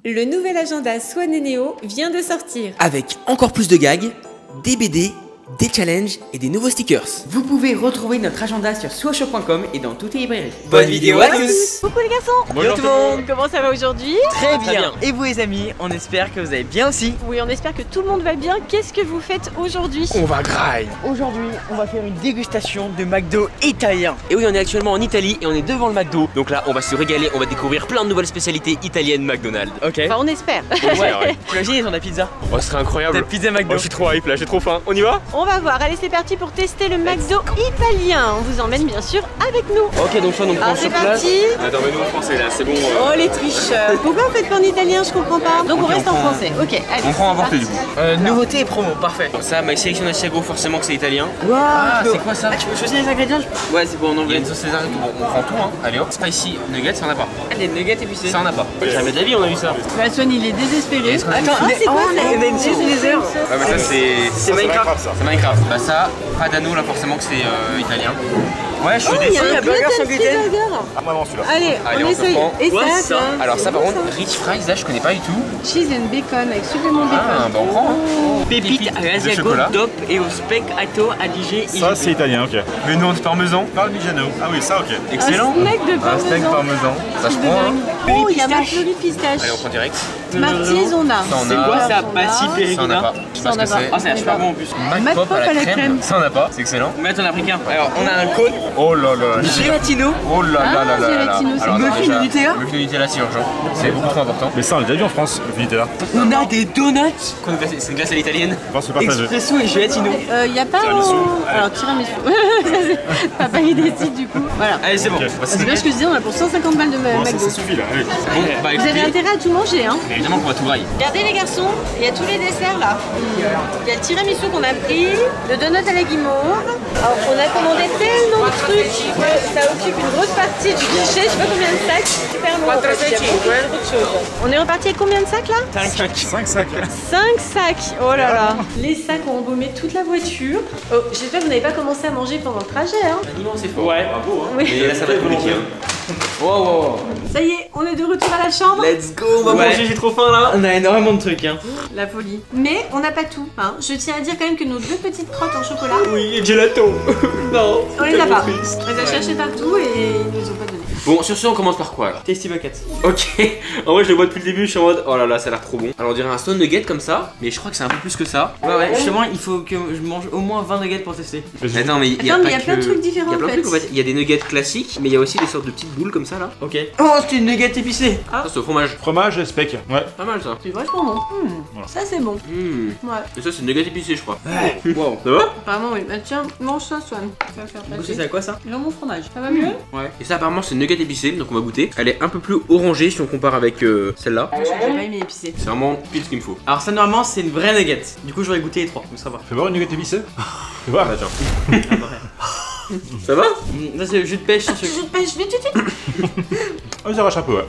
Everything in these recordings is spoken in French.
Le nouvel agenda Swan et Neo vient de sortir. Avec encore plus de gags, des BD, des challenges et des nouveaux stickers. Vous pouvez retrouver notre agenda sur swashop.com et dans toutes les librairies. Bonne vidéo à tous. Coucou les garçons. Bonjour tout le monde. Comment ça va aujourd'hui? Très bien. Et vous les amis, on espère que vous allez bien aussi. Oui, on espère que tout le monde va bien. Qu'est-ce que vous faites aujourd'hui? On va graille. Aujourd'hui, on va faire une dégustation de McDo italien. Et oui, on est actuellement en Italie et on est devant le McDo. Donc là, on va se régaler, on va découvrir plein de nouvelles spécialités italiennes McDonald's. Ok. Enfin, on espère. Ouais. T'imagines, ils ont de la pizza. Oh, ce serait incroyable. La pizza McDo. Oh, je suis trop hype là, j'ai trop faim. On y va? On va voir. Allez, c'est parti pour tester le McDo italien. On vous emmène bien sûr avec nous. Ok, donc ça, on prend Alors sur c'est place. parti. Attends, mais nous en français là, c'est bon. Oh les tricheurs. Pourquoi vous faites pas en italien? Je comprends pas. Donc on reste en français. Ok, allez. On prend un porté du coup. Nouveauté et promo, parfait. Ça, My Selection Asiago, forcément que c'est italien. Ah, c'est quoi ça? Tu peux choisir les ingrédients? Ouais, c'est bon en anglais. Il y a une sauce César et tout. Bon, on prend tout, hein. Allez hop. Spicy nuggets, ça en a pas. Des nuggets épicés. Ça en a pas. Jamais de la vie, on a vu ça. Bah Swan il est désespéré. Attends, c'est quoi ça? il y en a une sauce laser. Ah, mais ça, c'est Minecraft ça. C'est Minecraft. Bah, ça, pas d'anneau là, forcément que c'est italien. Ouais, je suis Il y déçu. a un burger sans gluten. Ah, vraiment celui-là. Allez, Allez, on on essaye. prend. Et Ouais, ça, ça. Alors, ça, par bon, contre, rich fries, là, je connais pas du tout. Cheese and bacon avec supplément bacon. Ah, bah, on prend. Hein. Pépites à de l'asiago, chocolat. top et au spectato adigé. Ça, c'est italien, ok. Mais non, c'est parmesan. Parmigiano. Ah oui, ça, ok. Excellent. Un snack de Un steak parmesan. parmesan. Ça, je De prends. dingue. Hein. Oh, il y a Pistache. McFlurry pistache. Allez, on prend direct. Smarties, on a. Ça, on C'est a. quoi ça? on a. Passi Ça, on a Périgina. pas. Je sais pas Ça, ce on a que pas. c'est. Ah, c'est super bon en plus. Mac Pop à la crème. Ça, on a pas. C'est excellent. Mais attends, on a pris qu'un. Alors, on a un cône. Oh là là. Gélatino. Oh là là là là là. Gélatino, c'est Alors, muffin déjà, de Nutella. Muffin de Nutella, c'est urgent. C'est beaucoup trop important. Mais ça, on l'a déjà vu en France, le Nutella. On a des donuts. C'est une glace à l'italienne. On va se partager. Expresso et gélatino. Il y a pas Tiramisu. Alors tiramisu. Papa il décide du coup. Voilà. Allez, c'est bon. Ok. C'est bien ce que je disais, on a pour 150 balles de Bon, ça McDo. suffit là. Allez. Bon, bah Vous avez écoutez, intérêt à tout manger hein. évidemment qu'on va tout railler. Regardez les garçons, il y a tous les desserts là. Il y a le tiramisu qu'on a pris, le donut à la guimauve. Alors on a commandé tellement de trucs que ça occupe une grosse partie du guichet, je sais pas combien de sacs. Super long. En fait, il y a beaucoup de choses. On est reparti avec combien de sacs là? 5 sacs. 5 sacs. Oh là là. Les sacs ont embaumé toute la voiture. Oh, j'espère que vous n'avez pas commencé à manger pendant le trajet hein. L'aliment, c'est fort. Ouais. Oui. Et là, ça va être compliqué. Wow. Ça y est, on est de retour à la chambre. Let's go, on va Ouais. manger, j'ai trop faim là. On a énormément de trucs, hein. La folie. Mais on n'a pas tout. Hein. Je tiens à dire quand même que nos deux petites crottes en chocolat, Oui, et gelato. Non. on les a pas. On les a cherchées partout et ils nous ont pas donné. Bon, sur ce, on commence par quoi alors? Tasty Bucket. Ok, en vrai je le vois depuis le début, je suis en mode oh là là ça a l'air trop bon. Alors on dirait un stone nugget comme ça, mais je crois que c'est un peu plus que ça. Ouais, justement, il faut que je mange au moins 20 nuggets pour tester. Attends mais il y a Attends, mais pas il y a plein de trucs différents, Il y a plein de en fait. trucs en fait. Il y a des nuggets classiques, mais il y a aussi des sortes de petites boules comme ça là. Ok. Oh, c'est une nugget épicée. Ça c'est au fromage. Fromage et speck. Ouais. Pas mal ça. C'est vachement bon. Voilà. Ça c'est bon. Ouais. Et ça c'est nugget épicé je crois. Wow. Ça va? Apparemment oui. Bah tiens, mange ça Swan. Ça va faire Du coup, passer. c'est à quoi ça? Jambon fromage. Ça va mieux? Ouais. Et ça apparemment c'est nugget épicé, donc on va goûter. Elle est un peu plus orangée si on compare avec celle-là. J'ai pas aimé épicé. C'est vraiment pile ce qu'il me faut. Alors, ça, normalement, c'est une vraie nugget. Du coup, j'aurais goûté les trois, donc ça va. Fais voir une nugget épicée. Fais voir. Ça va? Ça, c'est le jus de pêche sans sucre. Je pêche vite. Ah, ça arrache un peu, ouais.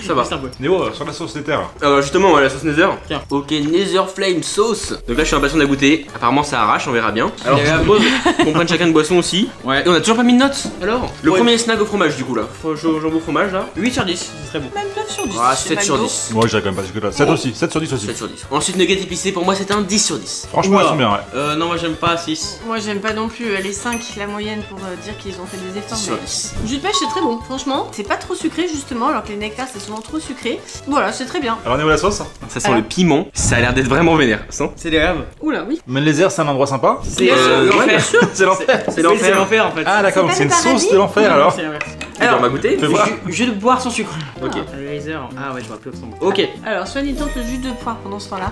Ça va. Juste un peu. Néo, sur la sauce des terres. Alors justement, ouais, la sauce Nether. Tiens. Ok, Nether Flame sauce. Donc là, je suis impatient de la goûter. Apparemment, ça arrache, on verra bien. Alors, Il y je a- propose qu'on prenne chacun une boisson aussi. Ouais. Et on a toujours pas mis de notes. Alors, le Ouais. premier snack au fromage, du coup, là. Jambon fromage, là. 8 sur 10, c'est très bon. Même 9 sur 10. Ah, c'est 7 sur McDo. 10. Moi, j'irais quand même pas jusque là. 7 aussi. 7 sur 10 aussi. 7 sur 10. Ensuite, nugget épicé, pour moi, c'était un 10 sur 10. Franchement, Oula. elles sont bien, ouais. Non, moi j'aime pas 6. Moi j'aime pas non plus les 5 la moyenne pour dire qu'ils ont fait des efforts. 10 sur Mais... 10. Jus de pêche c'est très bon, franchement. C'est pas trop sucré justement, alors que les nectars c'est souvent trop sucré. Voilà, c'est très bien. Alors, Néo, la sauce. Ça sent Alors. le piment. Ça a l'air d'être vraiment vénère. Ça C'est des rêves. Oula, oui. Mais les airs, c'est un endroit sympa. C'est Bien sûr, ouais, l'enfer. bien sûr. C'est l'enfer. C'est l'enfer. C'est l'enfer en fait. Ah, d'accord, donc C'est c'est pas une le sauce paradis de l'enfer alors. C'est l'inverse. Alors, on va goûter. Fais voir. Jus de boire sans sucre. Ok. Laser. Ah ouais, je vois plus autrement. Ok. Alors, Swan il tente le jus de poire pendant ce temps-là.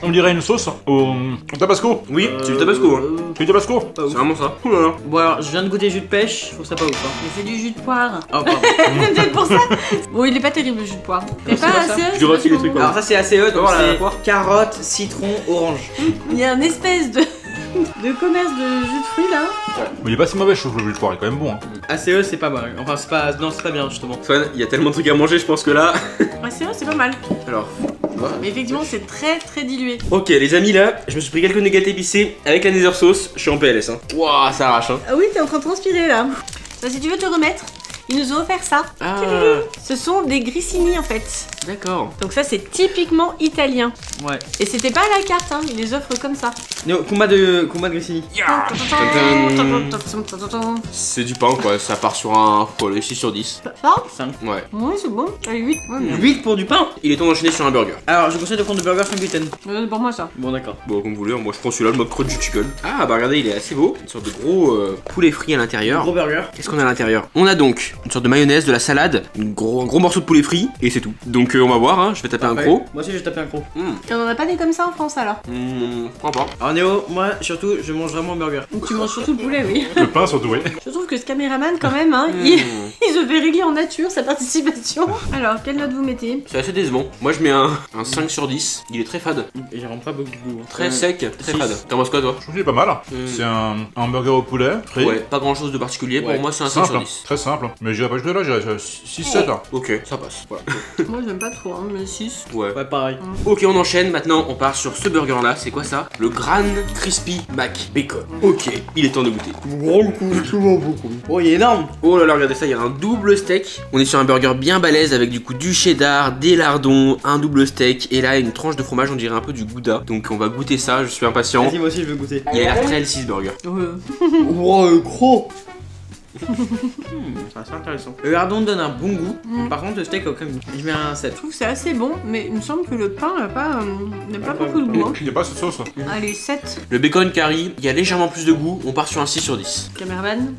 On dirait une sauce au tabasco. Oui, c'est du tabasco. Hein. C'est du tabasco. Pas C'est ouf. vraiment ça. Ouh là là. Bon alors, je viens de goûter jus de pêche, je trouve ça pas ouf. Hein. Mais c'est du jus de poire. Oh pardon. C'est pour ça. Bon, il est pas terrible le jus de poire. C'est c'est pas quoi ça assez. Je lui refile les trucs, Alors ça c'est ACE, donc voir la c'est poire. carotte, citron, orange. Il y a une espèce de commerce de jus de fruits là. Mais il est pas si mauvais, je trouve le jus de poire, il est quand même bon. Hein. ACE c'est pas mal. Enfin c'est pas. Non c'est pas bien justement. Swan, il y a tellement de trucs à manger, je pense que là. Ouais, c'est vrai, c'est pas mal. Alors. Mais effectivement, c'est très très dilué. Ok, les amis, là, je me suis pris quelques nuggets épicés avec la Nether sauce. Je suis en PLS. Hein. Waouh, ça arrache. Hein. Ah oui, t'es en train de transpirer là. Ça, si tu veux te remettre, ils nous ont offert ça. Ah, Ce sont des grissini en fait. d'accord. Donc ça c'est typiquement italien. Ouais. Et c'était pas à la carte, hein. Ils les offrent comme ça. No, combat de Grissini. C'est du pain quoi, ça part sur un 6 sur 10. Ça 5. Ouais. Oui, c'est bon. Allez, 8. Ouais, mais... 8 pour du pain. Il est temps d'enchaîner sur un burger. Alors, je conseille de prendre du burger sans gluten. Pour moi ça. Bon, d'accord. Bon, comme vous voulez, moi je prends celui-là, le mode crunchy chicken. Ah, bah regardez, il est assez beau. Une sorte de gros poulet frit à l'intérieur. Gros burger. Qu'est-ce qu'on a à l'intérieur? On a donc une sorte de mayonnaise, de la salade, un gros morceau de poulet frit, et c'est tout. Donc on va voir, hein. Je vais taper un Parfait. croc. Moi aussi, je vais taper un croc. Et on en a pas des comme ça en France alors? Je crois pas. Alors, Néo, moi, surtout, je mange vraiment un burger. Tu manges surtout le poulet, oui. Le pain surtout, oui. Je trouve que ce caméraman, quand même, hein, il se fait régler en nature sa participation. Alors, quelle note vous mettez? C'est assez décevant. Moi je mets un 5 sur 10. Il est très fade, Et j'en pas beaucoup de goût. très sec, très six. fade. T'en penses quoi toi? Je trouve qu'il est pas mal. C'est un hamburger au poulet, frit. Ouais, pas grand chose de particulier. Ouais. Pour moi c'est un 5 sur Simple, 10. très simple. Mais j'irai pas jusque là, j'irai 6-7. Ok, ça passe. Voilà. Moi, j'aime pas trop, hein, mais 6. Ouais. Ouais, pareil. Ok, on enchaîne. Maintenant, on part sur ce burger là. C'est quoi ça? Le Gran Crispy Mac Bacon. Ok, il est temps de goûter. Gros le coup, souvent beaucoup. Oh, il est énorme. Oh là là, regardez ça, il y a un double steak. On est sur un burger bien balèze avec du coup du cheddar, des lardons, un double steak et là une tranche de fromage, on dirait un peu du gouda. Donc on va goûter ça, je suis impatient. Vas-y, moi aussi, je veux goûter. Il a l'air très healthy ce burger. Oh, gros. C'est assez intéressant. Le lardon donne un bon goût. Par contre, le steak a aucun goût. Je mets un 7. Je trouve que c'est assez bon, mais il me semble que le pain n'a pas beaucoup de goût. Hein. Il n'y a pas cette sauce. Allez, 7. Le bacon curry, il y a légèrement plus de goût, on part sur un 6 sur 10. Caméraman.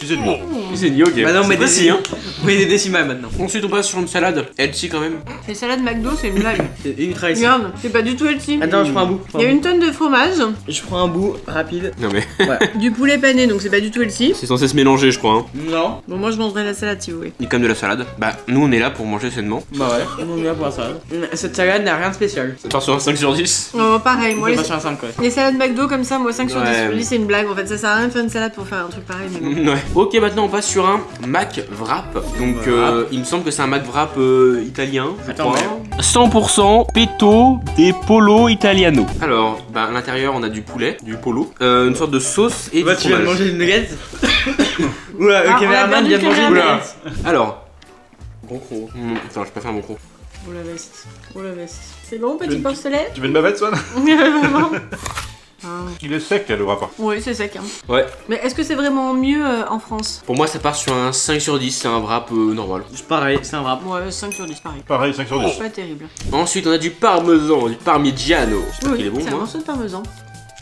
6,5. C'est ni ok. Bah non, mais si hein. Mais des décimales maintenant. Ensuite on passe sur une salade, healthy quand même. Les salades McDo, c'est une blague. C'est ultra ici. Regarde, c'est pas du tout healthy. Attends, je prends un bout. Il y a une tonne de fromage, Je prends un bout rapide. Non mais du poulet pané, donc c'est pas du tout healthy. c'est censé se mélanger je crois hein. Non. Bon, moi je mangerai la salade si vous voulez. Il y a quand même de la salade. Bah nous on est là pour manger sainement. Bah ouais, on est là pour la salade. Cette salade n'a rien de spécial. Ça part sur un 5 sur 10. Oh, pareil, moi On les, va sur un 5 quoi. les salades McDo comme ça, moi 5 sur 10. Ouais. Je me dis, c'est une blague en fait, ça sert à rien de faire une salade pour faire un truc pareil. Mais bon. Ouais. Ok, maintenant on passe sur un Mac Wrap. Donc il me semble que c'est un Mac Wrap italien. je Attends, crois. mais- 100% Petto de Polo Italiano. Alors, bah, à l'intérieur on a du poulet, du polo, une sorte de sauce et Bah, du tu viens de fromage. manger des nuggets. Oula, Ah, le on a caméraman perdu vient de le manger. caméraman. Oula. Alors, gros croc. Attends, je peux faire mon croc. Oh la veste, oh la veste. C'est bon, petit porcelet? Tu veux une bavette, Swan? Vraiment. Il est sec, le repas. Oui, c'est sec. Hein. Ouais. Mais est-ce que c'est vraiment mieux en France? Pour moi ça part sur un 5 sur 10, c'est un wrap normal. Pareil, c'est un wrap. Ouais, 5 sur 10 pareil. Pareil, 5 sur 10. Pas terrible. Ensuite on a du parmesan, du parmigiano. Je sais pas qu'il est bon c'est un moi. morceau de parmesan.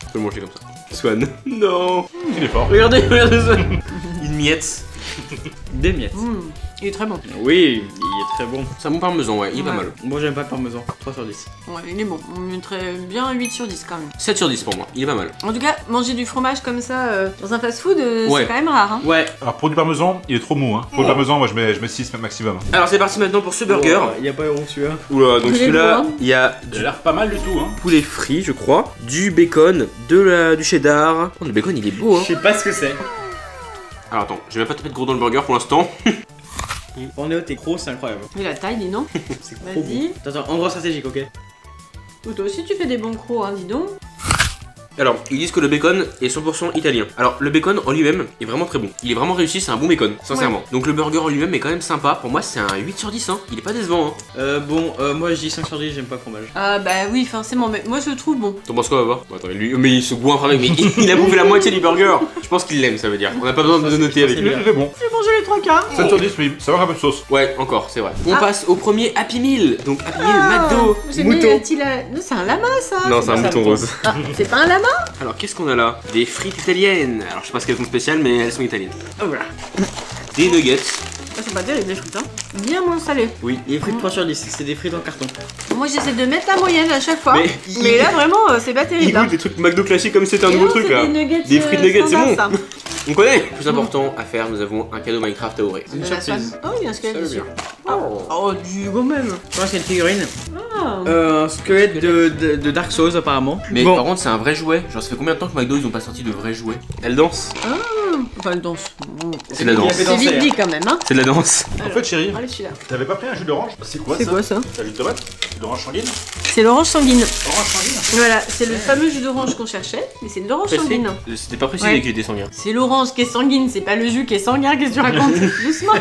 Je peux le manger comme ça. Swan. Non. Il est fort. Regardez, regardez ça. Une miette. Des miettes. Il est très bon. Oui, il est très bon. C'est un bon parmesan, ouais, il est pas Ouais. mal. Moi, j'aime pas le parmesan. 3 sur 10. Ouais, il est bon. On mettrait bien 8 sur 10 quand même. 7 sur 10 pour moi, il est pas mal. En tout cas, manger du fromage comme ça dans un fast-food, Ouais. c'est quand même rare. Hein. Ouais. Alors pour du parmesan, il est trop mou. Pour le parmesan, moi je mets 6 maximum. Alors c'est parti maintenant pour ce burger. Il y a pas honte celui-là. Oula, donc Il est celui-là, bon, hein. il y a Il a du l'air pas mal du tout. poulet frit, je crois, du bacon, du cheddar. Oh, le bacon, il est beau, hein. Je sais pas ce que c'est. Alors attends, je vais pas te mettre gros dans le burger pour l'instant. Ornéo, t'es gros, c'est incroyable. Et la taille, dis non. C'est trop Vas-y. bon. Attends, endroit stratégique, ok. Oh, toi aussi, tu fais des bons crocs, hein, dis donc. Alors, ils disent que le bacon est 100% italien. Alors, le bacon en lui-même est vraiment très bon. Il est vraiment réussi, c'est un bon bacon, sincèrement. Donc, le burger en lui-même est quand même sympa. Pour moi, c'est un 8 sur 10, hein. Il est pas décevant, hein. Moi je dis 5 sur 10, j'aime pas le fromage. Ah bah oui, forcément, mais moi je le trouve bon. T'en penses quoi, Baba? Attends, lui, mais il se goinfre avec, mais il a bouffé la moitié du burger. Je pense qu'il l'aime, ça veut dire. On n'a pas besoin de noter avec Il lui. est bon. J'ai mangé les 3 quarts. 7 sur 10, mais ça va un peu de sauce. Ouais, encore, c'est vrai. On passe au premier Happy Meal. Donc, Happy Meal McDo. J'ai Mouton. mis non, c'est un lama ça. Non, c'est un pas ça, mouton le rose. Ah, c'est pas un lama. Alors, qu'est-ce qu'on a là? Des frites italiennes. Alors, je sais pas ce qu'elles sont spéciales, mais elles sont italiennes. Oh voilà. Des nuggets. Ah, c'est pas terrible les frites, hein. Bien moins salé. Oui. Les frites 3 sur 10, c'est des frites en carton. Moi j'essaie de mettre la moyenne à chaque fois. Mais Mais, là vraiment, c'est pas Il terrible. hein. goûte des trucs McDo classiques comme si c'était un Et nouveau non, truc c'est là. Des, nuggets, Des frites nuggets, c'est standards, bon. ça. On connaît. Plus important à faire, nous avons un cadeau Minecraft à ouvrir. Une De la surprise. sauce. Oh, il y a un squelette Ça veut dessus. bien. Oh, du go même. Je pense qu'il y a une figurine. Ah. Un squelette de Dark Souls apparemment. Mais bon. par contre, c'est un vrai jouet. Genre, ça fait combien de temps que McDo ils ont pas sorti de vrais jouets? Elle danse. Enfin, elle danse. C'est de la danse. C'est vite dit quand même, hein. C'est de la danse. En fait, chérie, Allez, celui-là. t'avais pas pris un jus d'orange? C'est quoi C'est ça? quoi ça? Un jus de tomate? Jus d'orange sanguine? C'est l'orange sanguine. Orange sanguine? Voilà, c'est le fameux jus d'orange qu'on cherchait, mais c'est de l'orange sanguine. C'était pas précisé Ouais. qu'il était sanguin. C'est l'orange qui est sanguine, c'est pas le jus qui est sanguin, qu'est-ce que tu racontes? Doucement.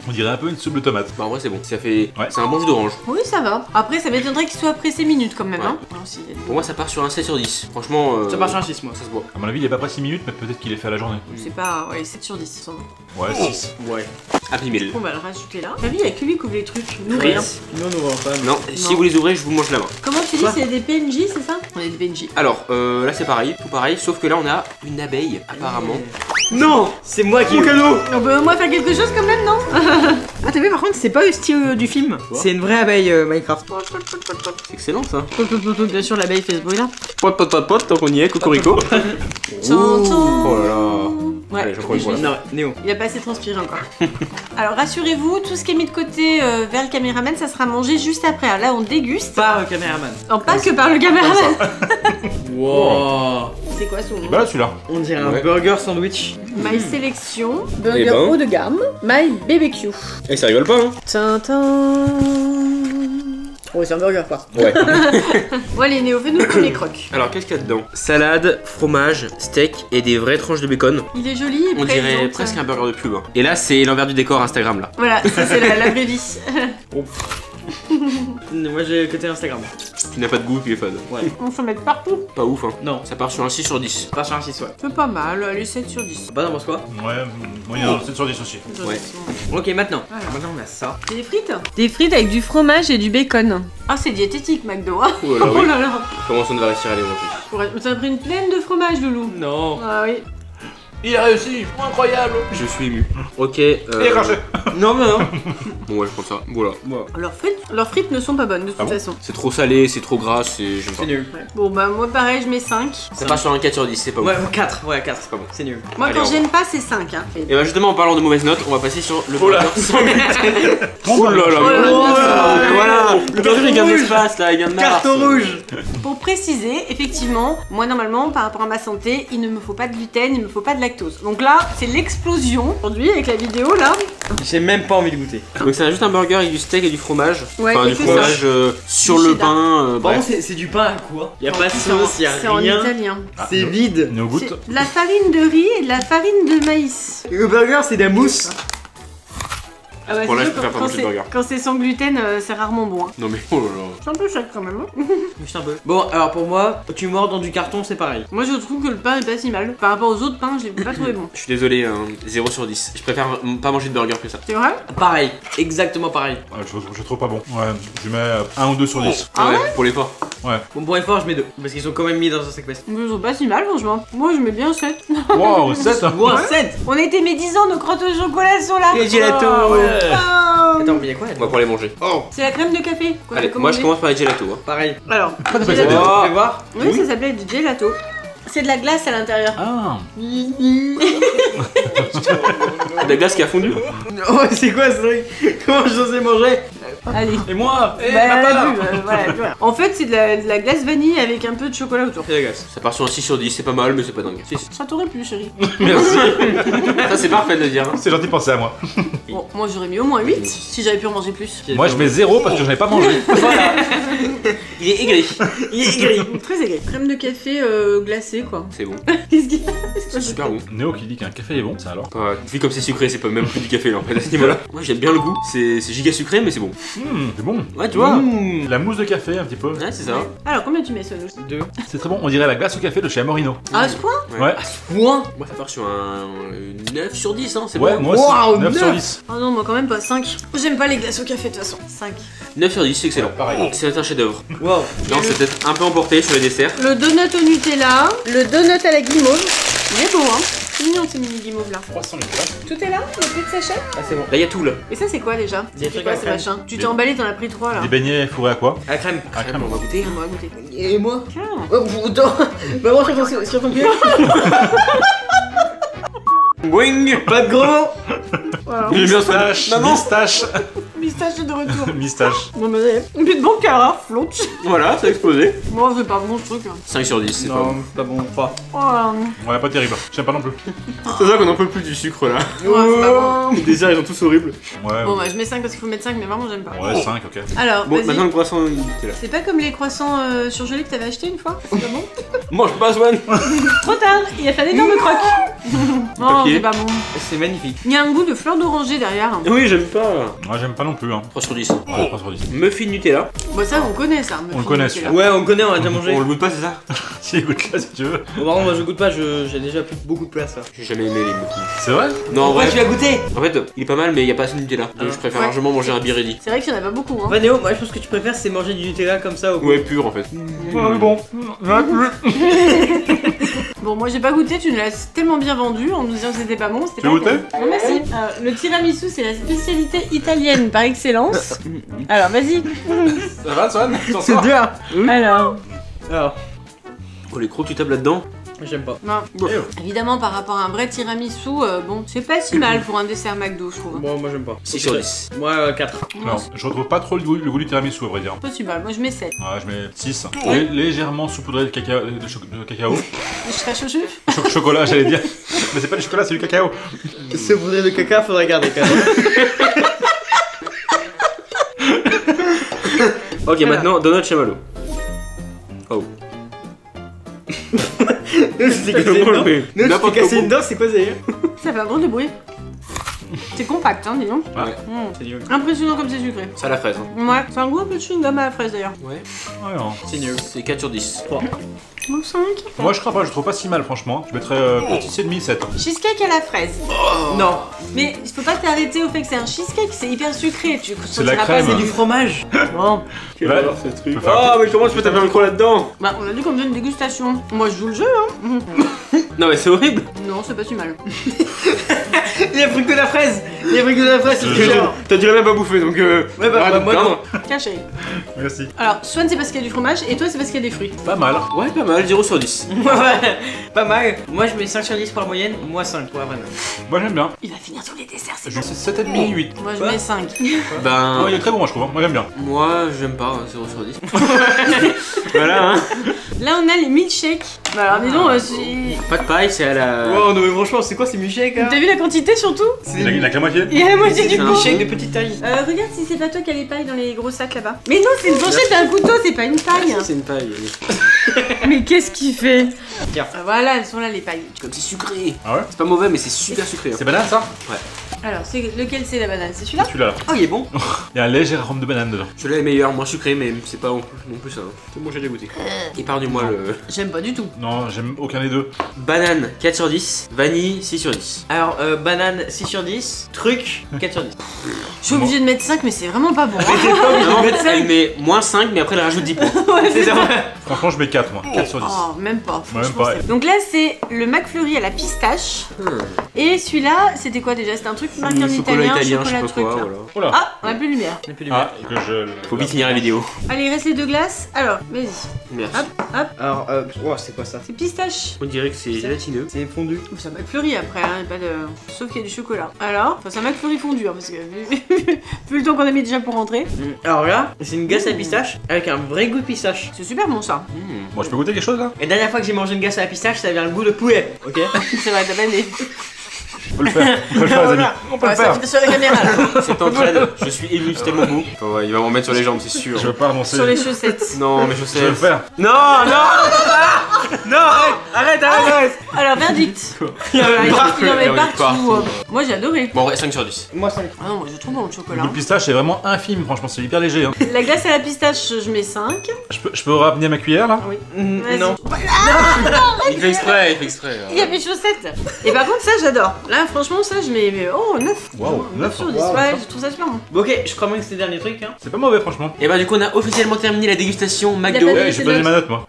On dirait un peu une soupe de tomate. Bah en vrai c'est bon, ça fait... Ouais. C'est un bon jus d'orange. Oui, ça va. Après, ça m'étonnerait qu'il soit pressé minutes quand même, Ouais. hein. Non, si. Pour moi ça part sur un 7 sur 10. Franchement... Ça marche un 6 moi. Ça se voit. À mon avis, il est pas près 6 minutes, mais peut-être qu'il est fait à la journée. C'est pas. Ouais, 7 sur 10. Sans doute. Ouais, 6. Ouais. Happy Meal. On va le rajouter là. T'as vu, il y a que lui qui ouvre les trucs. Nous, rien. Nous on ouvre pas. Non, si vous les ouvrez, je vous mange la main. Comment tu dis, Quoi? c'est des PNJ, c'est ça? On est des PNJ. Alors, là c'est pareil, tout pareil, sauf que là on a une abeille, apparemment. Non, c'est moi qui. Mon cadeau. On peut au moins faire quelque chose quand même, non? Ah t'as vu par contre c'est pas le style du film. C'est une vraie abeille Minecraft. C'est excellent ça. Bien sûr, l'abeille fait ce bruit là. Pot, tant qu'on y est, cocorico. Oh là là. Ouais, Allez, j'en prends une pour la Non, Néo. il a pas assez transpiré encore. Alors rassurez-vous, tout ce qui est mis de côté vers le caméraman, ça sera mangé juste après. Alors là, on déguste. Par le caméraman. Non, pas que par le caméraman. Wow. C'est quoi son nom? Bah là, celui-là. On dirait un Ouais. burger sandwich. My Sélection, Eh burger ben. haut de gamme, My BBQ. Et ça rigole pas hein. Tintin. Ouais c'est un burger quoi. Ouais. Bon allez Néo, fais-nous le premier croc. Alors qu'est-ce qu'il y a dedans? Salade, fromage, steak et des vraies tranches de bacon. Il est joli et On dirait présente. presque un burger de pub. Hein. Et là c'est l'envers du décor Instagram là. Voilà, ça c'est la vraie vie. Moi j'ai le côté Instagram. Tu n'as pas de goût, tu es fade. Ouais. On s'en met partout. Pas ouf hein. Non, Ça part sur un 6 sur 10. pas sur un 6 ouais. C'est pas mal, allez 7 sur 10. Bah non, pense quoi? Ouais, moyen, 7 sur 10 aussi. Ouais. Ok maintenant. Voilà. Maintenant on a ça. C'est des frites? Des frites avec du fromage et du bacon. Ah c'est diététique McDo hein. Oh là là, Oh oui. là là. Comment ça ne va réussir à aller non plus? Ça a pris une pleine de fromage Loulou. Non. Ah oui. Il a réussi, incroyable. Je suis ému. Ok. Et craché. Non mais non. Bon ouais je prends ça. Voilà. Leurs frites ne sont pas bonnes de toute Ah bon façon. C'est trop salé, c'est trop gras, c'est... J'aime pas. C'est nul. Ouais. Bon bah moi pareil je mets 5. Ça part sur un 4 sur 10, c'est pas ouf. Ouais 4, ouais 4. C'est pas bon. C'est nul. Moi Allez, quand au j'aime pas c'est 5 hein. Et bah justement en parlant de mauvaises notes, on va passer sur le Oh là. burger sans gluten. Oh là là. Oh là là. Voilà. Le burger il gagne de rouge. l'espace là, il gagne de Mars. Carton rouge. Pour préciser, effectivement, moi normalement par rapport à ma santé, il ne me faut pas de gluten, il me faut pas de lactose. Donc là, c'est l'explosion aujourd'hui avec la vidéo là. J'ai même pas envie de goûter. Donc c'est juste un burger avec du steak et du fromage. Ouais, Enfin et du que fromage sur Du le cheddar. pain, Par bref. contre c'est du pain à quoi? Y'a pas de C'est en- sauce, y'a C'est en rien. italien. C'est vide. Néo goûte. C'est de la farine de riz et de la farine de maïs. Le burger c'est de la mousse. Ah bah, Bon, là, c'est je sûr, préfère pas manger de burger. quand c'est sans gluten, c'est rarement bon. Hein. Non mais oh là là. C'est un peu chaque quand même. Hein. Juste un peu. Bon alors pour moi, tu mords dans du carton c'est pareil. Moi je trouve que le pain est pas si mal. Par rapport aux autres pains, je l'ai pas trouvé bon. Je suis désolé, 0 sur 10. Je préfère pas manger de burger que ça. C'est vrai? Pareil, exactement pareil. Ouais, je trouve pas bon. Ouais, je mets 1 ou 2 sur 10. Ah ouais pour l'effort. Bon pour effort je mets 2. Parce qu'ils sont quand même mis dans un sac peste. Ils sont pas si mal franchement. Moi je mets bien 7. Wow, 7. Bon 7. On a été médisants, nos crottes au chocolat sont là. Les gelato. Ah. Attends mais y'a quoi On va pour les manger. Oh C'est la crème de café qu'on a Allez, moi commandée. je commence par les gelato. Hein. pareil. Alors, t'appelles gelato. ça Tu fais voir. Oui, ça s'appelait du gelato. C'est de la glace à l'intérieur. Ah. De la glace qui a fondu. Oh c'est quoi ce truc? Comment j'osais manger? Allez. Et moi? Bah, elle a bu, voilà. En fait, c'est de la glace vanille avec un peu de chocolat autour. C'est la glace. Ça part sur un 6 sur 10, c'est pas mal mais c'est pas dingue. 6. Ça t'aurait plu, chérie. Merci. Ça c'est parfait de le dire. Hein. C'est gentil de penser à moi. Bon, moi j'aurais mis au moins 8 si j'avais pu en manger plus. Moi, je mets 0 parce que j'en ai pas mangé. Il est aigri. Il est aigri. Très aigri. Crème de café glacée, quoi. C'est bon. Qu'est-ce qu'il y a? C'est super bon. Néo qui dit qu'un café est bon, ça alors. Vu comme c'est sucré, c'est pas même plus du café là en fait à ce niveau-là. Moi j'aime bien le goût. C'est giga sucré mais c'est bon. C'est bon. Ouais, tu vois. Mmh. La mousse de café, un petit peu. Ouais, c'est ça. Alors, combien tu mets ce nous? 2. C'est très bon. On dirait la glace au café de chez Amorino. Ah, à ce point? Ouais. Point. Moi ça part sur un 9 sur 10, hein, c'est Ouais, bon. moi aussi. Waouh, 9 sur 9. 10. Oh non, moi quand même pas 5. J'aime pas les glaces au café de toute façon. 5. 9 sur 10, c'est excellent. Ouais, pareil. C'est un chef-d'œuvre. Wow. Non, c'est peut-être un peu emporté sur les desserts. Le donut au Nutella, le donut à la guimauve. Il est beau, hein? C'est mignon ces mini guimauves là. 300 litres. Tout est là? Il y a plus de sachets? Ah c'est bon. Là, il y a tout là. Et ça, c'est quoi déjà? Des C'est trucs quoi à ces crème. machins? Tu t'es emballé, t'en as pris 3 là. Des beignets fourrés à quoi? À la crème. À crème. On va goûter. On va goûter. Et moi? Tiens. Oh putain. Bah moi sur ton pied. Boing. Pas de gros mots. Voilà. J'ai bien Pistache, Maman. pistache. pistache est de retour. Mistache. Non mais une petite bon carafe, flotte. Voilà, ça a explosé. Moi, c'est pas bon ce truc. 5 sur 10, c'est pas bon. Non, c'est pas bon, 3. Oh, Ouais, pas terrible. J'aime pas non plus. C'est ça qu'on en peut plus du sucre là. ouais, c'est pas bon. Les desserts ils sont tous horribles. Ouais, Bon, bah, je mets 5 parce qu'il faut mettre 5, mais vraiment, j'aime pas. ouais, 5, ok. Alors, Bon, vas-y. maintenant le croissant il était là. C'est pas comme les croissants surgelés que t'avais acheté une fois? C'est pas bon? Mange pas, Swan. Trop tard, il a fait un énorme croque. Non, Papier. c'est pas bon. C'est magnifique. Il y a un goût de fleur d'oranger derrière. Oui, j'aime pas. Moi, j'aime pas non plus. Hein. 3 sur 10. Ouais, 3 sur 10. Muffin Nutella. Bah, ça, on connaît ça. On le connaît, celui-là. Ouais, on connaît, on a déjà mangé. On le goûte pas, c'est ça? Si, écoute là si tu veux. Bon, par contre, moi je goûte pas, j'ai déjà plus beaucoup de place là. J'ai jamais aimé les muffins. C'est vrai? Non, en Pourquoi vrai. tu l'as goûté? En fait, il est pas mal, mais il y a pas assez de Nutella. Donc je préfère Ouais. largement manger un birelli. C'est vrai qu'il y en a pas beaucoup. Hein. Ouais, Néo, moi je pense que tu préfères c'est manger du Nutella comme ça au Ouais, pur en fait. Ouais, bon. Bon, moi j'ai pas goûté, tu nous l'as tellement bien vendu en nous disant que c'était pas bon. C'était Tu pas as goûté bon. Non, merci. Le tiramisu, c'est la spécialité italienne par excellence. Alors, vas-y. Ça va, Swan? T'en C'est sors? dur. Alors. Alors, Oh, les crocs, tu tapes là-dedans? j'aime pas. Non. Évidemment, par rapport à un vrai tiramisu, bon, c'est pas si mal pour un dessert McDo, je trouve. Bon, moi j'aime pas. 6 sur 10. Moi 4. Non, je retrouve pas trop le goût du tiramisu, à vrai dire. Pas si mal, moi je mets 7. Ouais, je mets 6. Légèrement saupoudré de cacao. De cacao. Je serais chouchou. Chocolat, j'allais dire. Mais c'est pas du chocolat, c'est du cacao. Ce voudrait de caca, faudrait garder quand même. Ok, maintenant, donut chamallow. Oh. C'est cassé une dent. Non, tu N'importe t'es cassé quoi. une dent, c'est quoi ça? Ça fait un drôle de bruit. C'est compact, hein, dis donc. Ouais. C'est nul. Impressionnant comme c'est sucré. Ça à la fraise. Hein. Ouais, c'est un goût un peu de chewing-gum à la fraise d'ailleurs. Ouais. Ouais, non. C'est nul. C'est 4 sur 10. 3. Bon, 5. Moi, je crois pas, je trouve pas si mal, franchement. Je mettrais petit 6,5, 7. Cheesecake à la fraise. Non, Mais il faut pas t'arrêter au fait que c'est un cheesecake, c'est hyper sucré. Tu C'est de la sentiras crème. pas, c'est du fromage. Bon. Quelle Ouais. horreur, ce truc. Faut faire un Oh, mais comment je peux taper un micro là-dedans? Bah, on a dit qu'on faisait une dégustation. Moi, je joue le jeu, hein. Non, mais c'est horrible. Non, c'est pas si mal. Il a pris que de la fraise. Il a pris que de la fraise, c'est Je très jure. dur. T'as dû même pas bouffer donc. Ouais, bah, arrête de moi, te non. plaindre. Tiens, chérie. Merci. Alors, Swan, c'est parce qu'il y a du fromage, et toi, c'est parce qu'il y a des fruits. Pas mal. Ouais, pas mal, 0 sur 10. Ouais, pas mal. Moi je mets 5 sur 10 pour la moyenne, moi 5 pour la vraie note. Moi, j'aime bien. Il va finir tous les desserts, c'est Je mets 7,5, 8. Moi, je Quoi mets 5. Ben. Ouais, il est très bon, moi, je trouve. Hein. Moi, j'aime bien. Moi, j'aime pas, 0 sur 10. Voilà, hein. Là, on a les milkshakes. Bah, alors, dis donc, Pas de paille, c'est à la. Oh non mais franchement c'est quoi ces milkshakes là? t'as vu la quantité surtout? Il a que la moitié. Il y a la moitié du C'est Des un pot. milkshakes de petite taille. Regarde si c'est pas toi qui as les pailles dans les gros sacs là-bas. Mais non, c'est une fourchette et un couteau, c'est pas une paille. C'est une paille. Mais qu'est-ce qu'il fait? Tiens. Voilà, elles sont là les pailles. Comme c'est sucré. Ah ouais? C'est pas mauvais, mais c'est super sucré. Hein. C'est banane, ça? Alors, c'est lequel c'est la banane? C'est celui-là? Celui-là. Oh il est bon. Il y a un léger arôme de banane dedans. Celui-là est meilleur, moins sucré, mais c'est pas non plus ça. Hein. C'est bon, j'ai déjà goûté. Épargne-moi le. J'aime pas du tout. Non, j'aime aucun des deux. Banane 4 sur 10, vanille 6 sur 10. Alors banane 6 sur 10, truc 4 sur 10. Je suis obligée de mettre 5, mais c'est vraiment pas bon. Non, mettre elle met moins 5, mais après elle rajoute 10 points. C'est ça. Franchement, je mets 4, moi. 4 sur 10. Oh, même pas. Même Franchement, pas. c'est- Donc là, c'est le McFlurry à la pistache. Et celui-là, c'était quoi déjà? C'était un truc marqué en Chocolat italien, italien, je chocolat sais pas truc quoi, là. voilà. Oh là. Ah, on a plus de lumière. Il n'y a plus de Ah, que je. Faut vite finir la vidéo. Allez, il reste les 2 glaces. Alors, vas-y. Merci. Hop, Alors c'est quoi ça? c'est pistache. On dirait que c'est gélatineux. C'est fondu. C'est un McFlurry après, hein, pas de... sauf qu'il y a du chocolat. Alors, enfin, c'est un McFlurry fondu, hein, parce que vu le temps qu'on a mis déjà pour rentrer, Alors là, c'est une glace à la pistache avec un vrai goût de pistache. c'est super bon ça. Bon, je peux goûter quelque chose là? Et la dernière fois que j'ai mangé une glace à la pistache, ça avait un goût de poulet, ok? C'est vrai, t'as pas aimé. On peut le faire. On peut le faire, les amis. On peut le Ouais, ça faire. fait sur la caméra là. Cette entraide, je suis ému, c'est tellement beau. Enfin, ouais, il va m'en mettre sur les jambes, c'est sûr. Je veux pas annoncer. Sur les chaussettes. Non, mais je Je vais le sais. faire. Non, non. Non, arrête. Alors, verdict. Il Il en met en met partout. Moi j'ai adoré. Bon, ouais, 5 sur 10. Moi 5. Ah non, moi j'ai trop bon le Le chocolat. goût de pistache est vraiment infime, franchement, c'est hyper léger. Hein. La glace à la pistache, je mets 5. Je peux ramener ma cuillère là? Oui. Vas-y. Non. Il fait exprès, il fait exprès. Il y a mes chaussettes. Et par contre, ça j'adore. Là, franchement, ça je mets. Oh, 9. Waouh, 9 sur 10. Wow. Ouais, je trouve ça super bon. Bon, ok, je crois même que c'était le dernier truc, hein. C'est pas mauvais, franchement. Et bah, du coup, on a officiellement terminé la dégustation Il y a McDo. pas de- Ouais, je vais donner ma note, moi.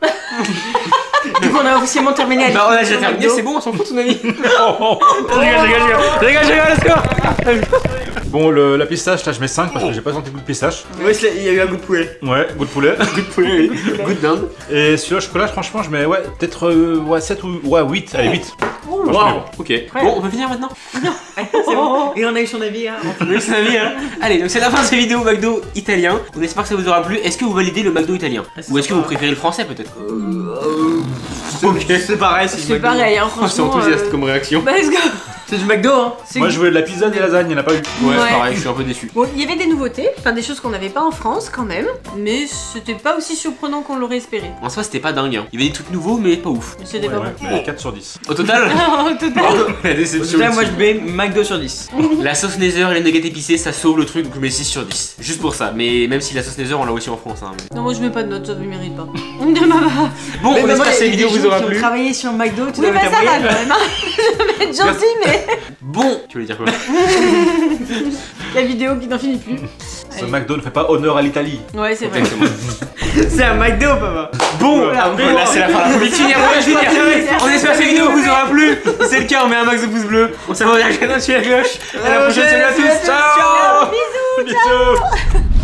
Du coup, on a officiellement terminé la Bah, on a déjà discussion terminé, McDo. c'est bon, on s'en fout, ton ami. Oh, oh. Rigole, let's go. Bon, la pistache, là, je mets 5 parce que j'ai pas senti le goût de pistache. Ouais, il y a eu un goût de poulet. Ouais, goût de poulet. Goût de poulet, goût de dinde. Et celui-là, chocolat, franchement, je mets, ouais, peut-être 7 ou 8. Allez, 8. Waouh, ok. Bon, on peut finir maintenant. C'est bon. Et on a eu son avis, hein. Oui, c'est avis, hein. Allez, donc c'est la fin de cette vidéo McDo italien. On espère que ça vous aura plu. Est-ce que vous validez le McDo italien? Ou est-ce que vous préférez le français peut-être? Ok, c'est pareil, c'est du C'est McDo. pareil, hein, Oh, c'est franchement. enthousiaste comme réaction. Bah, let's go. C'est du McDo, hein. Moi, je voulais de la pizza, des lasagnes, il n'y en a pas eu. Ouais, Ouais. pareil, je suis un peu déçu. Bon, il y avait des nouveautés, enfin des choses qu'on n'avait pas en France quand même, mais c'était pas aussi surprenant qu'on l'aurait espéré. En soi, c'était pas dingue. Hein. Il y avait des trucs nouveaux, mais pas ouf. Mais c'était Ouais, pas ouais, bon. mais 4 sur 10. Au total, Au total. la déception. Là, moi, je mets McDo sur 10. La sauce Nether et les nuggets épicés, ça sauve le truc, donc je mets 6 sur 10. Juste pour ça. Mais même si la sauce Nether, on l'a aussi en France. Hein, mais... Non, moi je mets pas de notes, ça ne mérite pas. Bon, on espère que cette vidéo vous aura plu. Travailler sur McDo, tu Oui, dois bah mettre ça un va moyen. quand même, hein. Je vais être gentil, mais Bon, tu voulais dire quoi? la vidéo qui n'en finit plus. Ce McDo ne fait pas honneur à l'Italie. Ouais, c'est vrai. Exactement. C'est un McDo, papa. Bon, là c'est la fin. Vite finir, on espère que cette vidéo vous aura plu. Si c'est le cas, on met un max de pouces bleus. On s'abonne à la chaîne, on suit la cloche. À la prochaine, salut à tous. Ciao. Bisous. Bisous.